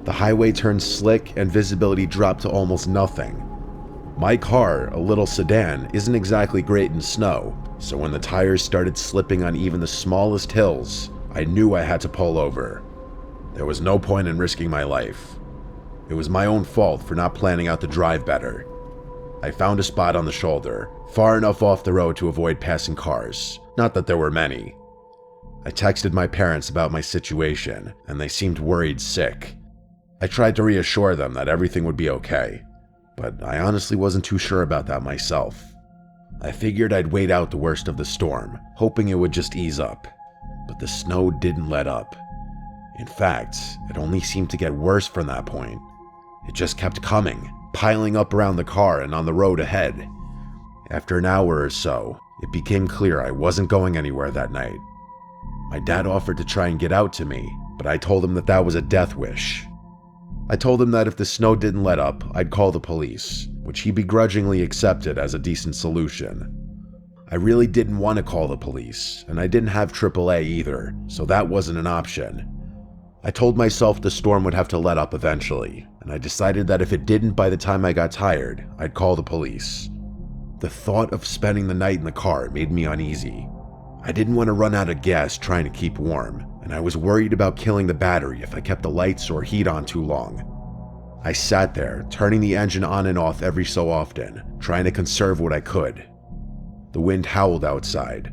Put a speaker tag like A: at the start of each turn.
A: The highway turned slick and visibility dropped to almost nothing. My car, a little sedan, isn't exactly great in snow, so when the tires started slipping on even the smallest hills, I knew I had to pull over. There was no point in risking my life. It was my own fault for not planning out the drive better. I found a spot on the shoulder, far enough off the road to avoid passing cars, not that there were many. I texted my parents about my situation, and they seemed worried sick. I tried to reassure them that everything would be okay, but I honestly wasn't too sure about that myself. I figured I'd wait out the worst of the storm, hoping it would just ease up, but the snow didn't let up. In fact, it only seemed to get worse from that point. It just kept coming, piling up around the car and on the road ahead. After an hour or so, it became clear I wasn't going anywhere that night. My dad offered to try and get out to me, but I told him that that was a death wish. I told him that if the snow didn't let up, I'd call the police, which he begrudgingly accepted as a decent solution. I really didn't want to call the police, and I didn't have AAA either, so that wasn't an option. I told myself the storm would have to let up eventually, and I decided that if it didn't by the time I got tired, I'd call the police. The thought of spending the night in the car made me uneasy. I didn't want to run out of gas trying to keep warm, and I was worried about killing the battery if I kept the lights or heat on too long. I sat there, turning the engine on and off every so often, trying to conserve what I could. The wind howled outside,